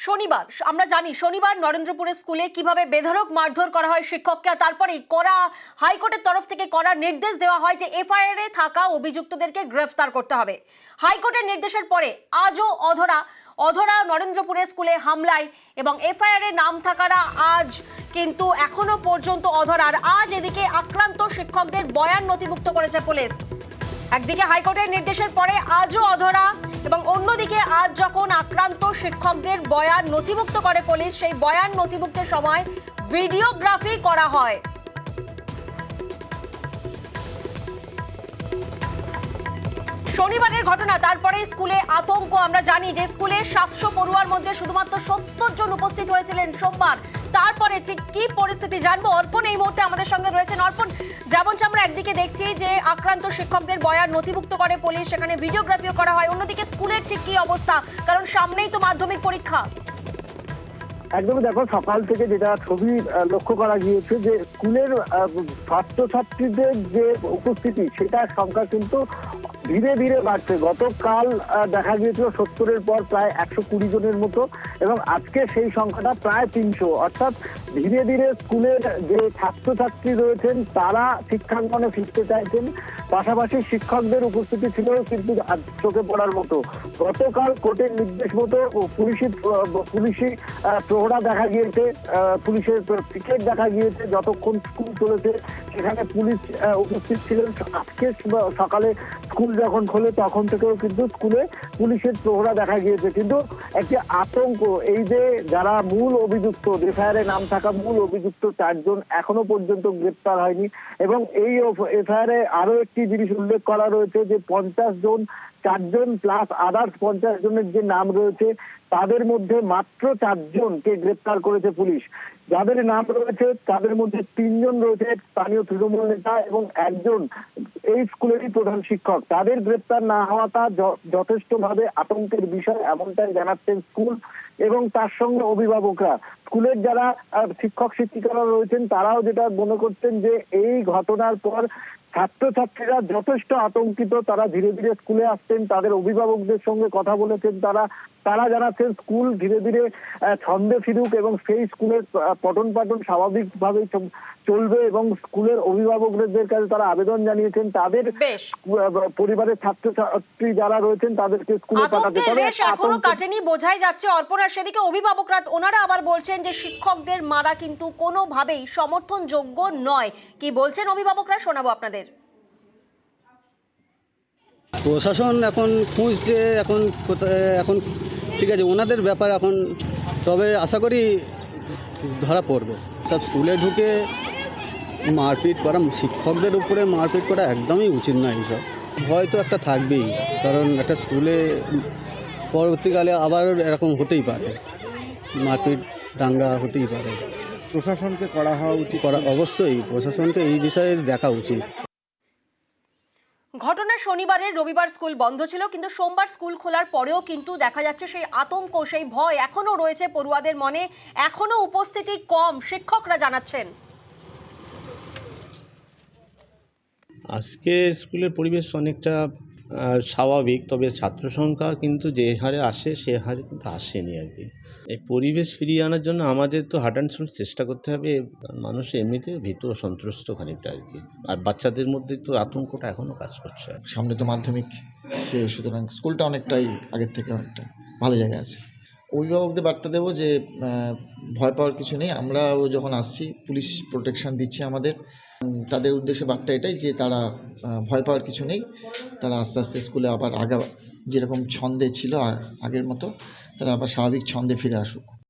শনিবার আমরা জানি শনিবার নরেন্দ্রপুরের স্কুলে কিভাবে বেধড়ক মারধর করা হয় শিক্ষককে, আর তারপরেই কড়া হাইকোর্টের তরফ থেকে কড়া নির্দেশ দেওয়া হয় যে এফআইআর এ থাকা অভিযুক্তদেরকে গ্রেফতার করতে হবে। হাইকোর্টের নির্দেশের পরে আজও অধরা নরেন্দ্রপুরের স্কুলে হামলায় এবং এফআইআর এ নাম থাকারা আজ কিন্তু এখনো পর্যন্ত অধরার। আজ এদিকে আক্রান্ত শিক্ষকদের বয়ান নথিভুক্ত করেছে পুলিশ। একদিকে হাইকোর্টের নির্দেশের পরে আজও অধরা এবং অন্যদিকে আজ যখন আক্রান্ত শিক্ষকদের বয়ান নথিভুক্ত করে পুলিশ, সেই বয়ান নথিভুক্তের সময় ভিডিওগ্রাফি করা হয়। শনিবারের ঘটনা, তারপরে স্কুলে আতঙ্ক। আমরা জানি যে স্কুলে 700 পড়ুয়ার মধ্যে শুধুমাত্র 70 জন উপস্থিত হয়েছিলেন সোমবার। তারপরে ঠিক কি পরিস্থিতি জানবো, অর্পণ এই মুহূর্তে আমাদের সঙ্গে রয়েছেন। অর্পণ, যেমন আমরা একদিকে দেখছি যে আক্রান্ত শিক্ষকদের বয়ান নথিভুক্ত করে পুলিশ, সেখানে ভিডিওগ্রাফিও করা হয়, অন্যদিকে স্কুলের ঠিক কি অবস্থা, কারণ সামনেই তো মাধ্যমিক পরীক্ষা। একদমই দেখো, সকাল থেকে যেটা ছবি লক্ষ্য করা গিয়েছে যে স্কুলের ছাত্রছাত্রীদের যে উপস্থিতি সেটার সংখ্যা কিন্তু ধীরে ধীরে বাড়ছে। গতকাল দেখা গিয়েছিল 70-এর পর প্রায় 120 জনের মতো, এবং আজকে সেই সংখ্যাটা প্রায় 300। অর্থাৎ ধীরে ধীরে স্কুলের যে ছাত্রছাত্রী রয়েছেন তারা শিক্ষাঙ্গনে ফিরতে চাইছেন, পাশাপাশি শিক্ষকদের উপস্থিতি ছিল কিন্তু চোখে পড়ার মতো। গতকাল কোর্টের নির্দেশ মতো পুলিশি প্রহরা দেখা গিয়েছে, পুলিশের পিকেট দেখা গিয়েছে যতক্ষণ স্কুল চলেছে, সেখানে পুলিশ উপস্থিত ছিলেন। আজকে সকালে স্কুল যখন খোলে তখন থেকেও কিন্তু স্কুলে পুলিশের প্রহরা দেখা গিয়েছে। কিন্তু একটি আতঙ্ক, এই যে যারা মূল অভিযুক্ত, এফআইআর এ নাম থাকা মূল অভিযুক্ত 4 জন এখনো পর্যন্ত গ্রেপ্তার হয়নি, এবং এই এফআইআর এ আরো একটি জিনিস উল্লেখ করা রয়েছে যে 50 জন, 4 জন প্লাস আদার্স 50 জনের যে নাম রয়েছে তাদের মধ্যে মাত্র 4 জনকে গ্রেপ্তার করেছে পুলিশ। যাদের নাম রয়েছে তাদের মধ্যে 3 জন রয়েছে স্থানীয় তৃণমূল নেতা এবং 1 জন এই স্কুলেরই প্রধান শিক্ষক। তাদের গ্রেপ্তার না হওয়াটা যথেষ্টভাবে আতঙ্কের বিষয়, এমনটাই জানাচ্ছেন স্কুল এবং তার সঙ্গে অভিভাবকরা। স্কুলের যারা শিক্ষক শিক্ষিকারা রয়েছেন তারাও যেটা মনে করছেন যে এই ঘটনার পর ছাত্রছাত্রীরা যথেষ্ট আতঙ্কিত, তারা ধীরে ধীরে স্কুলে আসছেন, তাদের অভিভাবকদের সঙ্গে কথা বলেছেন। তারা জানাচ্ছেন স্কুল ধীরে ধীরে ছন্দে ফিরুক এবং সেই স্কুলের পঠন পাঠন স্বাভাবিকভাবেই চলবে, এবং স্কুলের অভিভাবকদের কাছে তারা আবেদন জানিয়েছেন তাদের পরিবারের ছাত্রছাত্রী যারা রয়েছেন তাদেরকে স্কুলে পাঠাতে। তবে এখনো কাটেনি বোঝাই যাচ্ছে অর্পণ, আর সেদিকে অভিভাবকরা ওনারা আবার বলছেন যে শিক্ষকদের মারা কিন্তু কোনোভাবেই সমর্থনযোগ্য নয়। কি বলছেন অভিভাবকরা, শোনাবো আপনাদের। প্রশাসন এখন খুঁজছে, এখন ঠিক আছে ওনাদের ব্যাপার এখন, তবে আশা করি ধরা পড়বে। সব স্কুলে ঢুকে মারপিট করা, শিক্ষকদের উপরে মারপিট করা একদমই উচিত নয়। এইসব ভয় তো একটা থাকবেই, কারণ একটা স্কুলে পরবর্তীকালে আবার এরকম হতেই পারে, মারপিট দাঙ্গা হতেই পারে। প্রশাসনকে করা হওয়া উচিত, অবশ্যই প্রশাসনকে এই বিষয়ে দেখা উচিত। ঘটনা শনিবারের, রবিবার স্কুল বন্ধ ছিল, কিন্তু সোমবার স্কুল খোলার পরেও কিন্তু দেখা যাচ্ছে সেই আতঙ্ক, সেই ভয় এখনো রয়েছে পড়ুয়াদের মনে, এখনো উপস্থিতি কম, শিক্ষকরা জানাচ্ছেন। আজকে স্কুলের পরিবেশ অনেকটা স্বাভাবিক, তবে ছাত্র সংখ্যা কিন্তু যে হারে আসে সে হারে কিন্তু আসেনি আর কি। এই পরিবেশ ফিরিয়ে আনার জন্য আমাদের তো হার্ট অ্যান্ড সোল চেষ্টা করতে হবে। মানুষ এমনিতে ভীত সন্ত্রস্ত খানিকটা আর কি, আর বাচ্চাদের মধ্যে তো আতঙ্কটা এখনও কাজ করছে। সামনে তো মাধ্যমিক, সুতরাং স্কুলটা অনেকটাই আগের থেকে অনেকটা ভালো জায়গায় আছে। অভিভাবকদের বার্তা দেবো যে ভয় পাওয়ার কিছু নেই, আমরাও যখন আসছি পুলিশ প্রোটেকশন দিচ্ছে আমাদের। তাদের উদ্দেশ্যে বার্তা এটাই যে তারা ভয় পাওয়ার কিছু নেই, তারা আস্তে আস্তে স্কুলে আবার যেরকম ছন্দে ছিল আগের মতো তারা আবার স্বাভাবিক ছন্দে ফিরে আসুক।